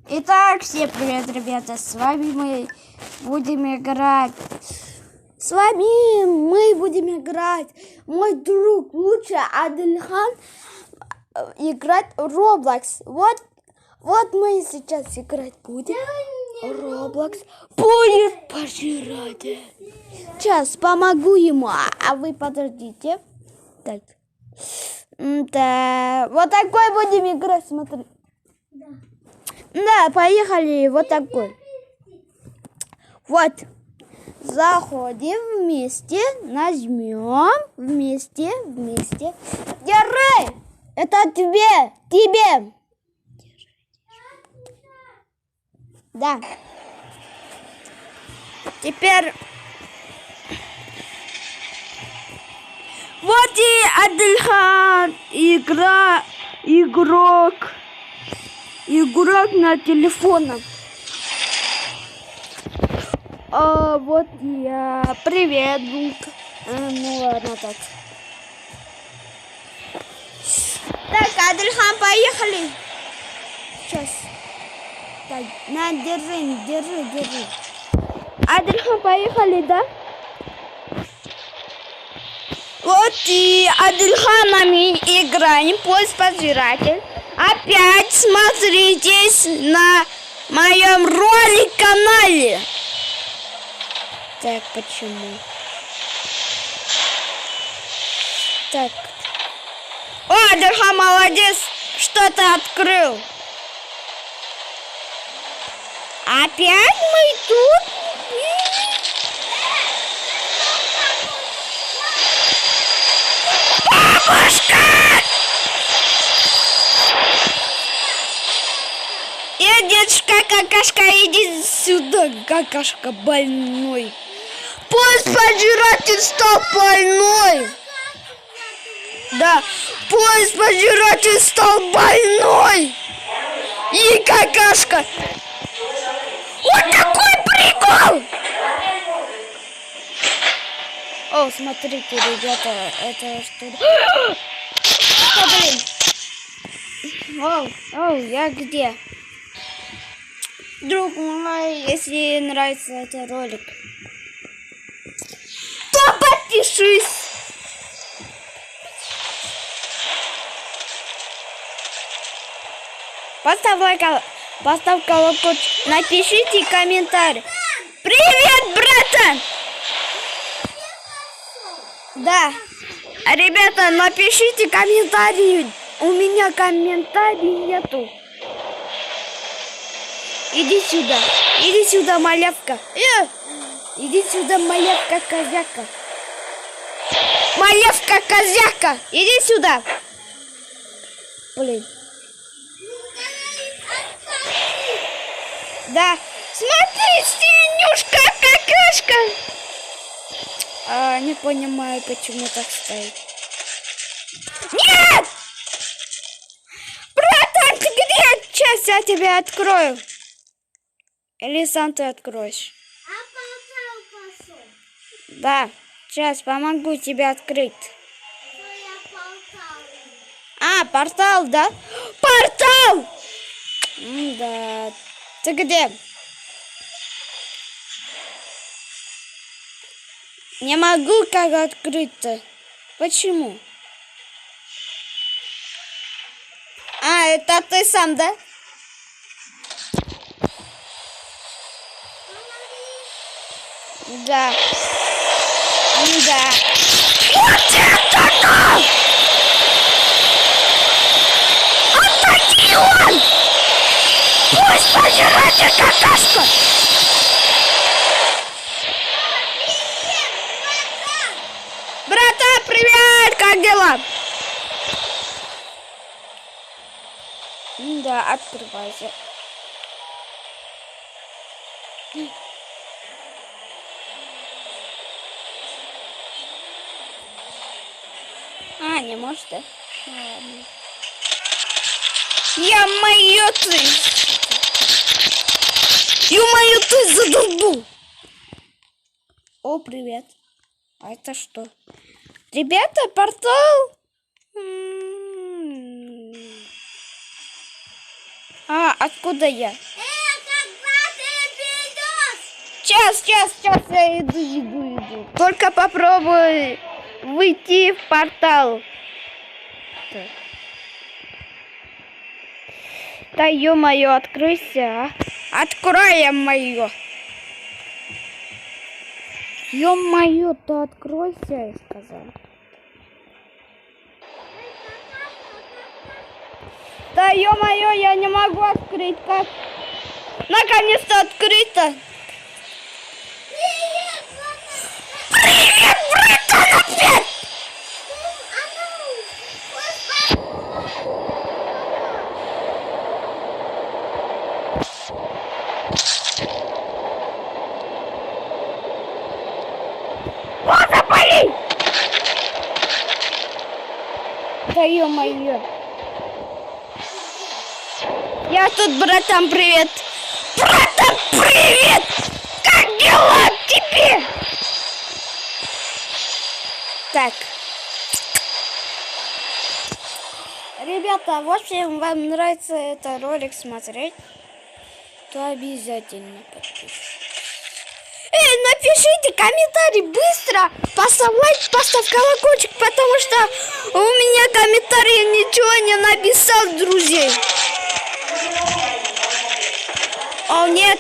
Итак, всем привет, ребята, с вами мы будем играть. С вами мы будем играть. Мой друг лучше Адельхан играть в Roblox. Вот мы сейчас играть будем. Roblox будет пожирать. Сейчас помогу ему, а вы подождите. Так. Да, вот такой будем играть, смотри. Да, поехали, вот такой. Вот. Заходим вместе, нажмем вместе. Держи! Это тебе. Да. Теперь вот и Адельхан, игрок на телефоне. Вот я. Привет, друг. Ну ладно так. Так, Адельхан, поехали. Сейчас. Так, на, держи. Адельхан, поехали, да? Вот и Адельханами играем, поиск пожиратель. Опять смотрите на моем ролик-канале. Так, почему? Так. О, Адельхан, молодец, что-то открыл. Опять мы тут? Бабушка! Дедушка, какашка, иди сюда, какашка больной. Поезд пожиратель стал больной. Да, поезд пожиратель стал больной. И какашка. Вот такой прикол. О, смотрите, ребята, это что? Блин. Оу, я где? Друг мой, если нравится этот ролик, то подпишись. Поставь колокольчик, напишите комментарий. Привет, братан! Да, ребята, напишите комментарии. У меня комментариев нету. Иди сюда, малявка. Иди сюда, малявка-козяка. Малявка-козяка, иди сюда. Блин. Да, смотри, синюшка, какашка. Не понимаю, почему так стоит. Нет! Братан, ты где? Сейчас я тебя открою. Или сам ты откроешь? А портал пошел. Да, сейчас помогу тебе открыть. Портал, да? Портал! Да. Ты где? Не могу как открыть-то. Почему? Это ты сам, да? Да. Вот это да! Атаки он! Пусть пожирайте какашку! Брата, привет! Как дела? Да, открывайся. Не можешь, да? Ладно. Ё-моё ты задолбал! О, привет. А это что? Ребята, портал? Откуда я? Сейчас я иду. Только попробуй выйти в портал. Так. Да ё-моё, откройся, а. Открой моё. Ё-моё, то откройся, я сказал. Да ё-моё, я не могу открыть, как? Наконец-то открыто. Привет, братан, опять! Вот запали! Да ё-моё. Я тут, братан, привет. Братан, привет! Как дела тебе? Так. Ребята, в общем, вам нравится этот ролик смотреть, то обязательно подпишитесь. Напишите комментарий быстро, поставь лайк, поставь колокольчик, потому что у меня комментарий ничего не написал, друзей. О, нет.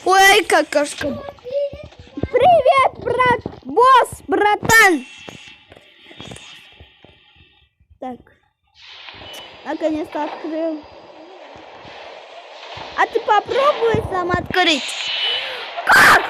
Ой, какашка. Привет, брат, босс, братан. Так. Наконец-то открыл. А ты попробуй сам открыть. Как?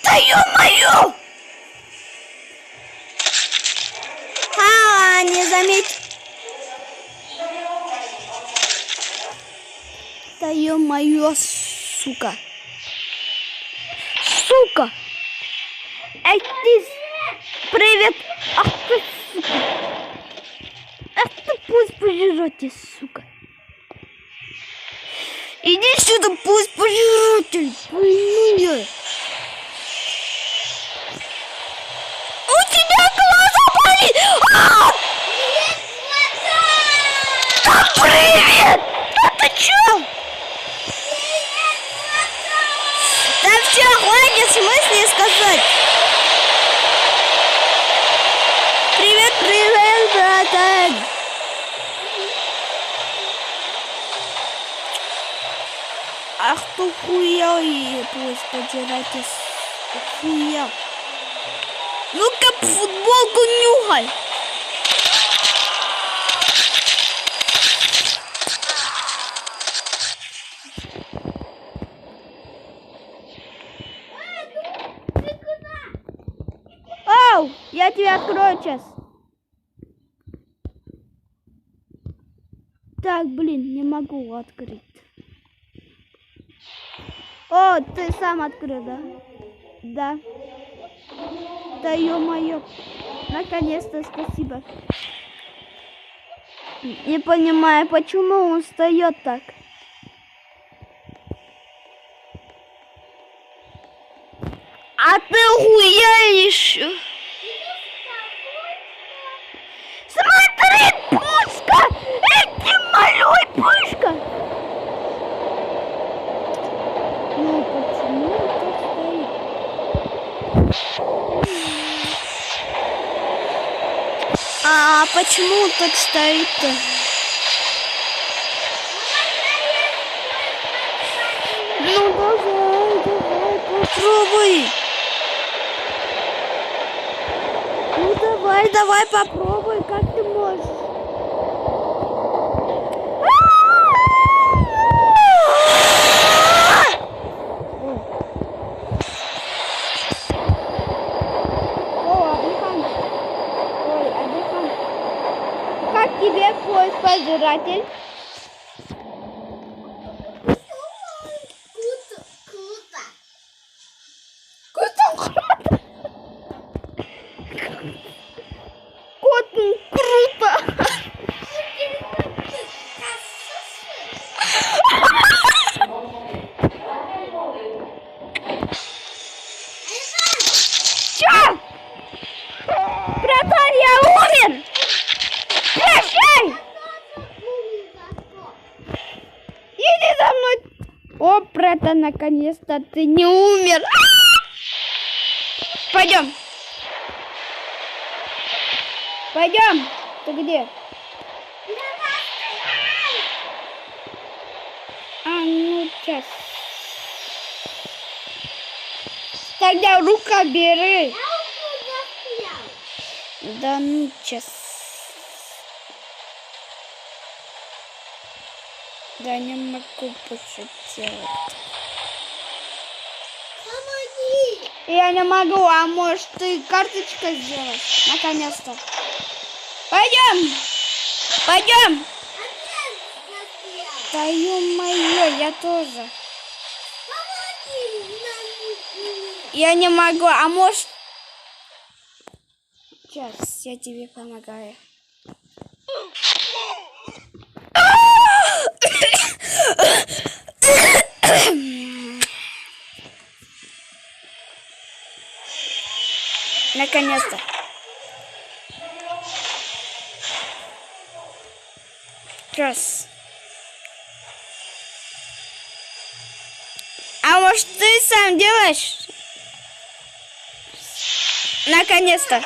Да ё-моё! Не заметь. Да ё-моё, сука. Сука! Эй, ты! Привет! Ах ты, сука! Ах ты, пусть пожиратель, сука! Иди сюда, пусть пожиратель! Пойму я! У тебя глаза болит! Да привет! Да ты чё? Да все, хватит, в смысле сказать? Привет, братан! Ах ты хуя, пусть пожиратель, хуя! Ну-ка, футболку нюхай! Оу, я тебя открою сейчас. Так, блин, не могу открыть. О, ты сам открыл, да? Да. Да ё-моё. Наконец-то, спасибо. Не понимаю, почему он встает так. А ты хуяешь? Смотри, пушка! Эти малюй, пушка! Ну, почему так стоит? А почему так стоит-то? Ну, давай, попробуй. Ну, Давай попробуй, как ты можешь. Как тебе поезд пожиратель? Круто! Чё? Братан, я умер! Прощай! Иди за мной! О, братан, наконец-то ты не умер! Пойдем! Пойдем! Ты где? Ну, сейчас. Тогда рука бери. Да ну, сейчас. Да не могу больше делать. Помоги! Я не могу, а может ты карточка сделаешь? Наконец-то. Пойдем! Пойдем! Да ё-моё, я тоже. Я не могу, а может... Сейчас, я тебе помогаю. Наконец-то. Раз. А может ты сам делаешь? Наконец-то.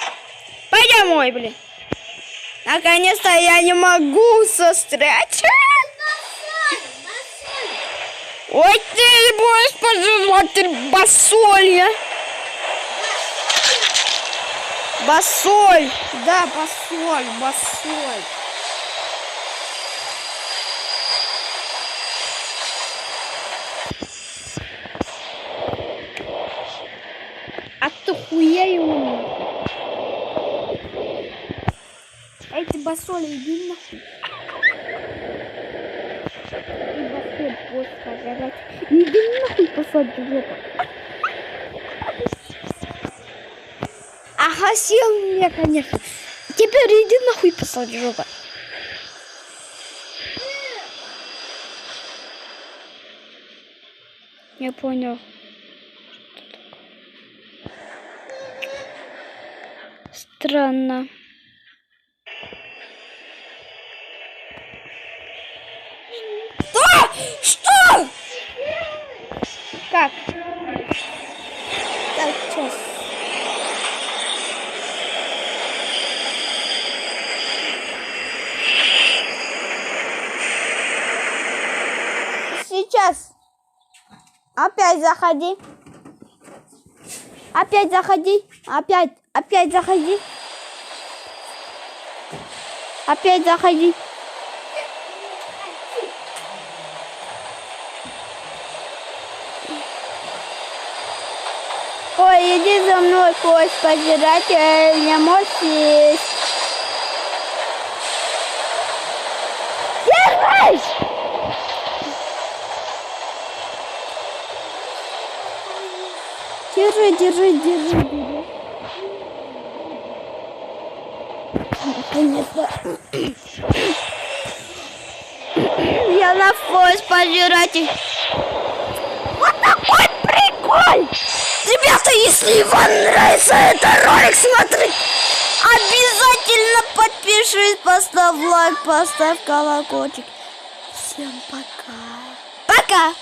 Пойдем, ой, блин. Наконец-то я не могу застрять. Ой, ты будешь пожиратель басолья. Басоль. Да, басоль, басоль. А ты хуя его? Эй, ты басоль, иди нахуй. И басоль, просто пожрать. Иди нахуй, посадь жопу. Ага, съел меня, конечно. Теперь иди нахуй, посадь жопу. Я понял. Странно. Что? Как? Так, сейчас. Сейчас. Опять заходи. Опять заходи. Опять заходи. Опять заходи. Ой, иди за мной, кость пожиратель, не можешь есть. Держись! Держи. Наконец-то. Я на поезд пожиратель. Вот такой прикол! Ребята, если вам нравится этот ролик смотреть, обязательно подпишись, поставь лайк, поставь колокольчик. Всем пока. Пока!